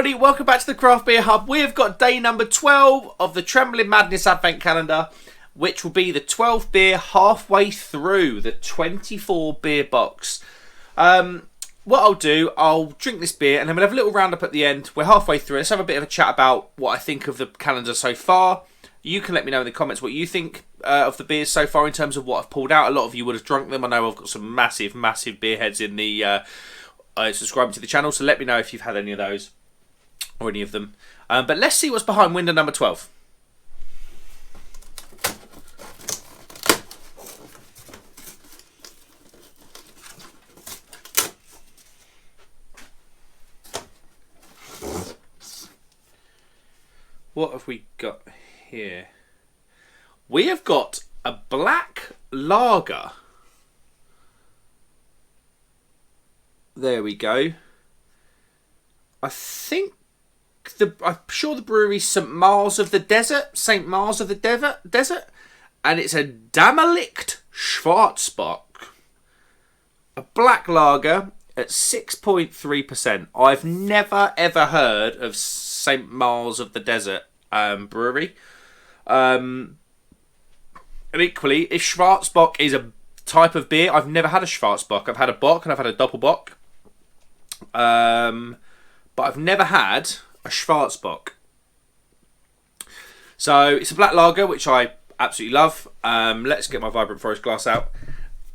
everybody, welcome back to the Craft Beer Hub. We have got day number 12 of the Trembling Madness Advent Calendar, which will be the 12th beer halfway through the 24 beer box. What I'll do, I'll drink this beer and then we'll have a little roundup at the end. We're halfway through. Let's have a bit of a chat about what I think of the calendar so far. You can let me know in the comments what you think of the beers so far in terms of what I've pulled out. A lot of you would have drunk them. I know I've got some massive beer heads in the subscribing to the channel, so let me know if you've had any of those or any of them. But let's see what's behind window number 12. What have we got here? We have got a black lager. There we go. I'm sure the brewery's St. Mars of the Desert, and it's a Damalicht Schwarzbock. A black lager at 6.3%. I've never ever heard of St. Mars of the Desert brewery. And equally, if Schwarzbock is a type of beer, I've never had a Schwarzbock. I've had a Bock and I've had a Doppelbock. But I've never had a Schwarzbock. So it's a black lager, which I absolutely love. Let's get my Vibrant Forest glass out.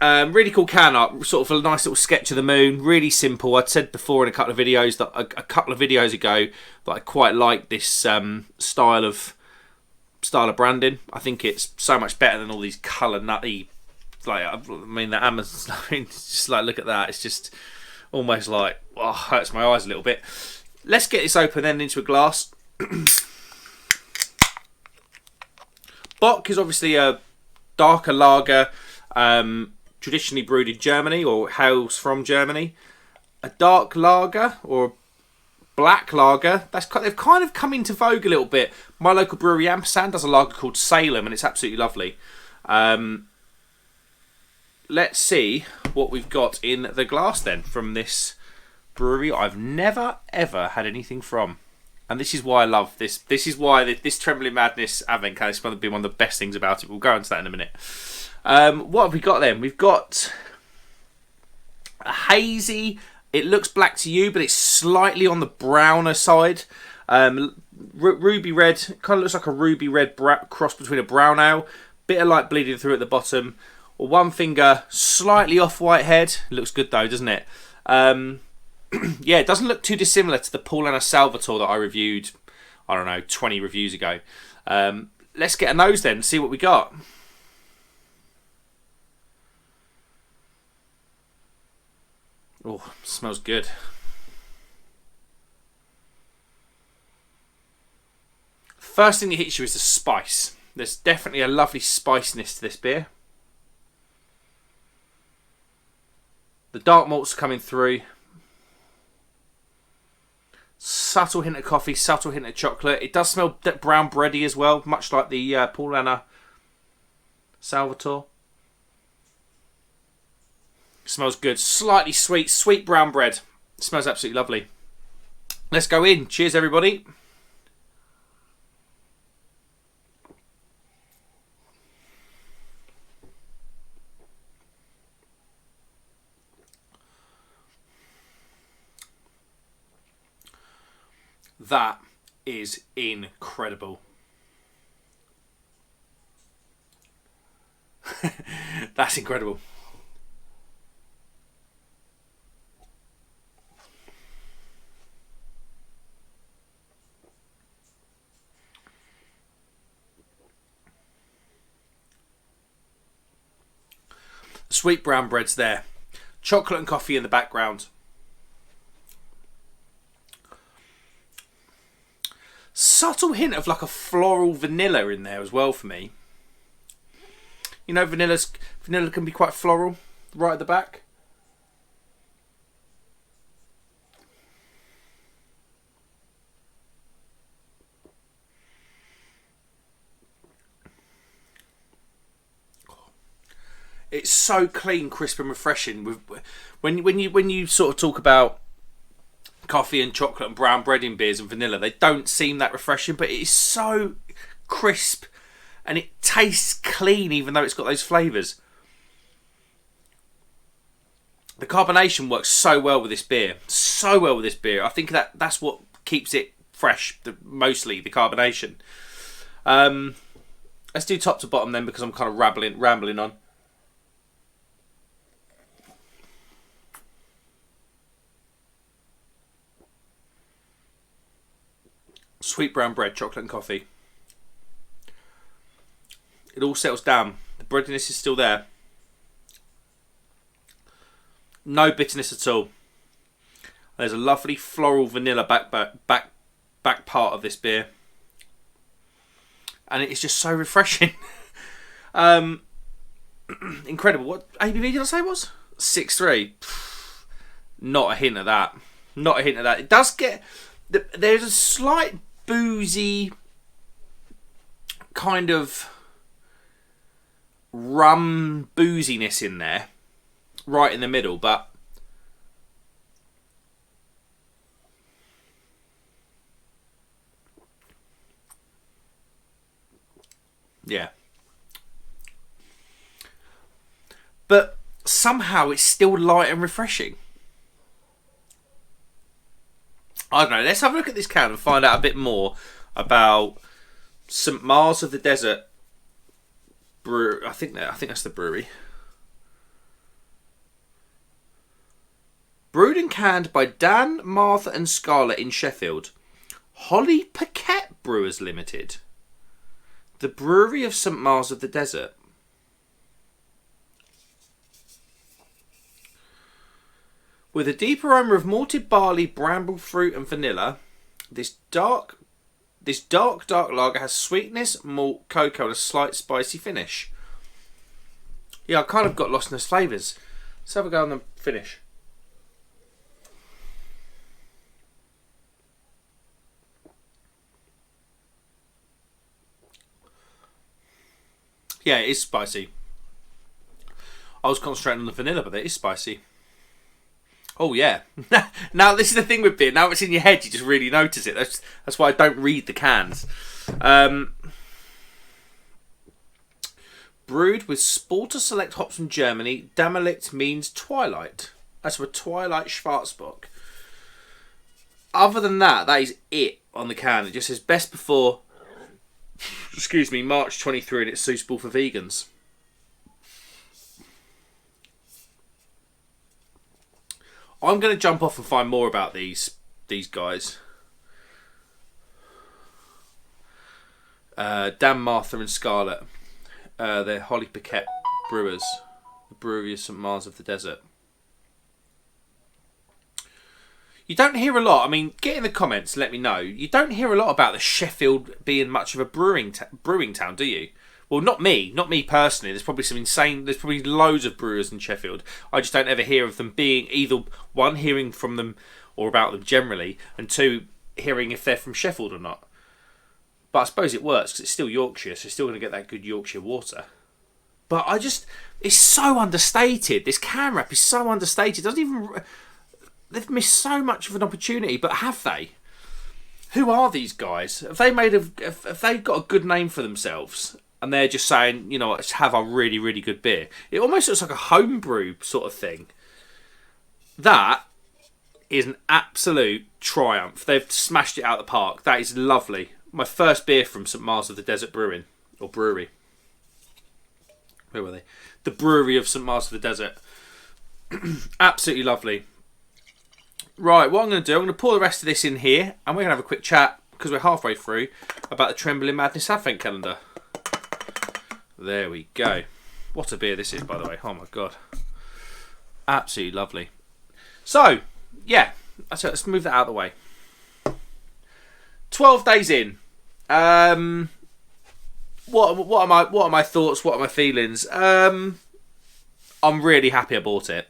Really cool can art, sort of a nice little sketch of the moon. Really simple. I'd said before in a couple of videos that a couple of videos ago that I quite like this style of branding. I think it's so much better than all these colour nutty. Like I mean, the Amazon. I mean, it's just like, look at that. It's just almost like, oh, hurts my eyes a little bit. Let's get this open then into a glass. Bock is obviously a darker lager, traditionally brewed in Germany or hails from Germany. A dark lager or black lager, they've kind of come into vogue a little bit. My local brewery Ampersand does a lager called Salem and it's absolutely lovely. Let's see what we've got in the glass then from this brewery I've never ever had anything from. And this is why I love this. This is why this Trembling Madness Advent Calendar is going to be one of the best things about it. We'll go into that in a minute. What have we got then? We've got a hazy. It looks black to you, but it's slightly on the browner side. Ruby red. Kind of looks like a ruby red cross between a brown ale. Bit of light bleeding through at the bottom. Or one finger, slightly off-white head. Looks good though, doesn't it? Yeah, it doesn't look too dissimilar to the Paulaner Salvatore that I reviewed, I don't know, 20 reviews ago. Let's get a nose then and see what we got. Oh, smells good. First thing that hits you is the spice. There's definitely a lovely spiciness to this beer. The dark malts are coming through. Subtle hint of coffee, subtle hint of chocolate. It does smell brown bready as well, much like the Paulaner Salvatore. Smells good. Slightly sweet brown bread. It smells absolutely lovely. Let's go in. Cheers, everybody. That is incredible. That's incredible. Sweet brown bread's there. Chocolate and coffee in the background. Subtle hint of like a floral vanilla in there as well for me. You know, vanilla can be quite floral right at the back. It's so clean, crisp and refreshing. When you sort of talk about coffee and chocolate and brown bread in beers and vanilla. They don't seem that refreshing, but it is so crisp and it tastes clean even though it's got those flavours. The carbonation works so well with this beer. So well with this beer. I think that's what keeps it fresh, mostly the carbonation. Let's do top to bottom then, because I'm kind of rambling on. Sweet brown bread, chocolate and coffee. It all settles down. The breadiness is still there. No bitterness at all. There's a lovely floral vanilla back part of this beer. And it's just so refreshing. Incredible. What ABV did I say it was? 6.3. Not a hint of that. Not a hint of that. It does get... There's a slight boozy kind of rum booziness in there. Right in the middle, but... Yeah. But somehow it's still light and refreshing. I don't know. Let's have a look at this can and find out a bit more about St. Mars of the Desert Brew. I think that's the brewery. Brewed and canned by Dan, Martha and Scarlett in Sheffield. Holly Paquette Brewers Limited. The brewery of St. Mars of the Desert. With a deep aroma of malted barley, bramble fruit and vanilla, this dark lager has sweetness, malt, cocoa and a slight spicy finish. Yeah, I kind of got lost in those flavours. Let's have a go on the finish. Yeah, it is spicy. I was concentrating on the vanilla, but it is spicy. Oh yeah. Now this is the thing with beer. Now it's in your head, you just really notice it. That's why I don't read the cans. Brewed with Sporter Select hops from Germany. Damalicht means twilight. That's for Twilight Schwarzbock. Other than that, that is it on the can. It just says best before, excuse me, March 23, and it's suitable for vegans. I'm going to jump off and find more about these guys. Dan, Martha and Scarlett. They're Holly Paquette Brewers. The brewery of St. Mars of the Desert. You don't hear a lot. I mean, get in the comments, let me know. You don't hear a lot about the Sheffield being much of a brewing town, do you? Well, not me personally. There's probably loads of brewers in Sheffield. I just don't ever hear of them being either one, hearing from them or about them generally, and two, hearing if they're from Sheffield or not. But I suppose it works because it's still Yorkshire, so you're still going to get that good Yorkshire water. But it's so understated. This can wrap is so understated. They've missed so much of an opportunity, but have they? Who are these guys? Have they got a good name for themselves? And they're just saying, you know, let's have a really, really good beer. It almost looks like a homebrew sort of thing. That is an absolute triumph. They've smashed it out of the park. That is lovely. My first beer from St. Mars of the Desert Brewing. Or brewery. Where were they? The brewery of St. Mars of the Desert. Absolutely lovely. Right, what I'm going to do, I'm going to pour the rest of this in here. And we're going to have a quick chat, because we're halfway through, about the Trembling Madness Advent Calendar. There we go. What a beer this is, by the way. Oh my god. Absolutely lovely. So, yeah. Let's move that out of the way. 12 days in. What are my thoughts? What are my feelings? I'm really happy I bought it.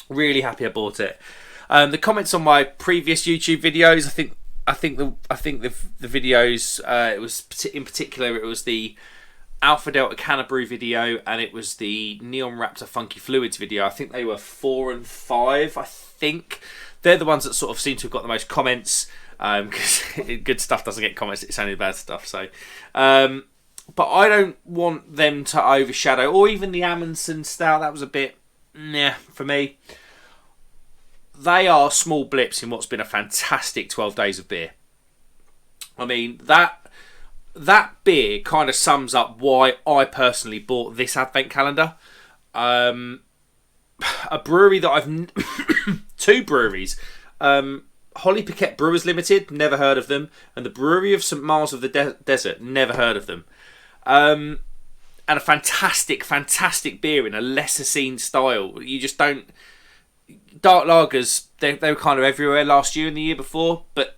Really happy I bought it. The comments on my previous YouTube videos, I think the videos, it was in particular, it was the Alpha Delta Canna Brew video, and it was the Neon Raptor Funky Fluids video. I think they were 4 and 5. I think They're the ones that sort of seem to have got the most comments, because good stuff doesn't get comments, it's only the bad stuff. So, but I don't want them to overshadow, or even the Amundsen Stout. That was a bit, for me. They are small blips in what's been a fantastic 12 days of beer. I mean, that beer kind of sums up why I personally bought this Advent Calendar. A brewery that I've... two breweries. Holly Piquet Brewers Limited, never heard of them. And the Brewery of St. Miles of the Desert, never heard of them. And a fantastic, fantastic beer in a lesser seen style. You just don't... Dark lagers, they were kind of everywhere last year and the year before, but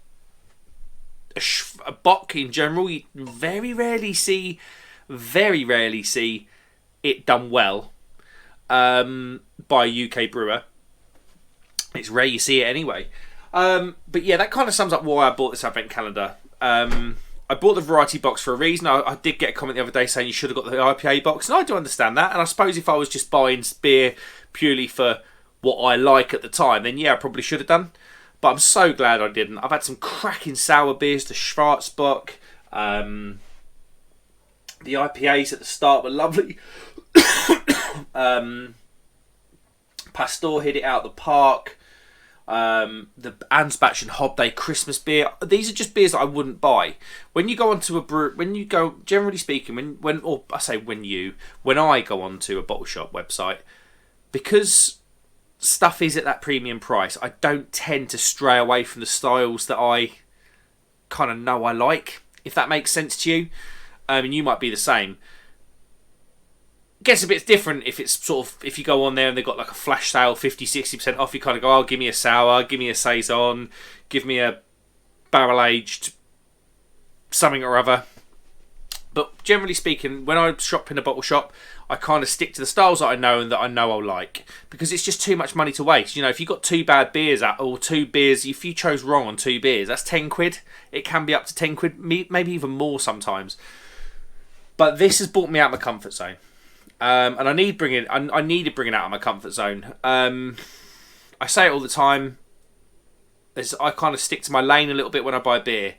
a bock in general, you very rarely see it done well by a UK brewer. It's rare you see it anyway. But yeah, that kind of sums up why I bought this Advent Calendar. I bought the variety box for a reason. I did get a comment the other day saying you should have got the IPA box, and I do understand that. And I suppose if I was just buying beer purely for what I like at the time, then yeah, I probably should have done. But I'm so glad I didn't. I've had some cracking sour beers, the Schwarzbock. The IPAs at the start were lovely. Pastor hit it out the park. The Ansbach and Hobday Christmas beer. These are just beers that I wouldn't buy. When you go onto a brew, generally speaking, when I go onto a bottle shop website, because stuff is at that premium price, I don't tend to stray away from the styles that I kind of know I like, if that makes sense to you. And you might be the same. Gets a bit different if it's sort of, if you go on there and they've got like a flash sale 50-60% off, you kind of go, oh, give me a sour, give me a saison, give me a barrel aged something or other. But generally speaking, when I shop in a bottle shop, I kind of stick to the styles that I know and that I know I'll like, because it's just too much money to waste. You know, if you've got two bad beers or two beers, if you chose wrong on two beers, that's 10 quid. It can be up to 10 quid, maybe even more sometimes. But this has brought me out of my comfort zone. And I needed bringing it out of my comfort zone. I say it all the time. I kind of stick to my lane a little bit when I buy beer.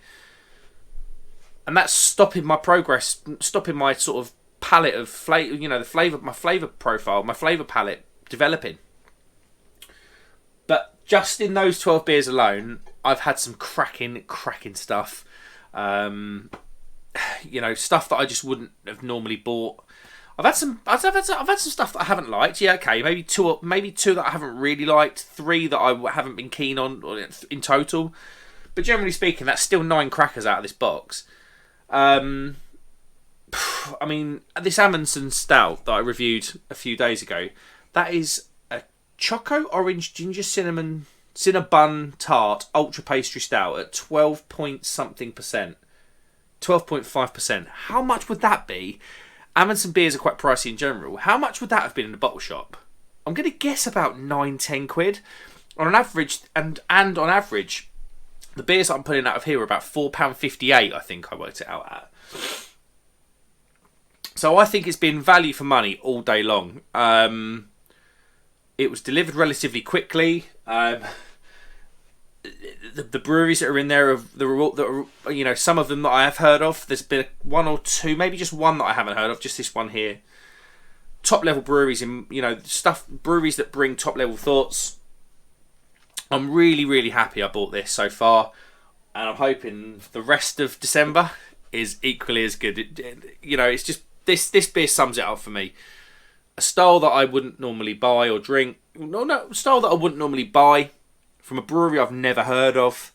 And that's stopping my progress, stopping my sort of palette of flavour, my flavour profile, my flavour palette developing. But just in those 12 beers alone, I've had some cracking stuff. Stuff that I just wouldn't have normally bought. I've had some stuff that I haven't liked. Yeah, okay, maybe two that I haven't really liked, 3 that I haven't been keen on in total. But generally speaking, that's still 9 crackers out of this box. I mean, this Amundsen Stout that I reviewed a few days ago, that is a Choco Orange Ginger Cinnabon Tart Ultra Pastry Stout at 12 point something percent. 12.5%. How much would that be? Amundsen beers are quite pricey in general. How much would that have been in a bottle shop? I'm going to guess about 9-10 quid. On average, and on average, the beers that I'm putting out of here are about £4.58, I think I worked it out at. So I think it's been value for money all day long. It was delivered relatively quickly. The breweries that are in there are some of them that I have heard of. There's been 1 or 2, maybe just one that I haven't heard of, just this one here. Top level breweries breweries that bring top level thoughts. I'm really, really happy I bought this so far, and I'm hoping the rest of December is equally as good. It's just this beer sums it up for me. A style that I wouldn't normally buy or drink. Style that I wouldn't normally buy from a brewery I've never heard of,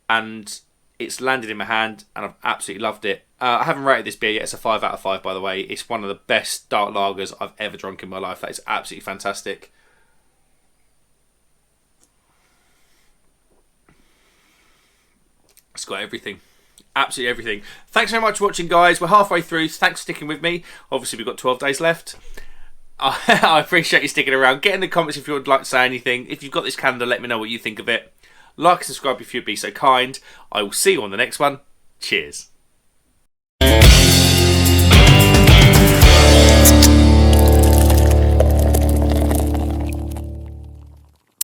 and it's landed in my hand, and I've absolutely loved it. I haven't rated this beer yet. It's a 5 out of 5, by the way. It's one of the best dark lagers I've ever drunk in my life. That is absolutely fantastic. It's got everything. Absolutely everything. Thanks very much for watching, guys. We're halfway through. Thanks for sticking with me. Obviously, we've got 12 days left. I appreciate you sticking around. Get in the comments if you would like to say anything. If you've got this calendar, let me know what you think of it. Like and subscribe if you'd be so kind. I will see you on the next one. Cheers.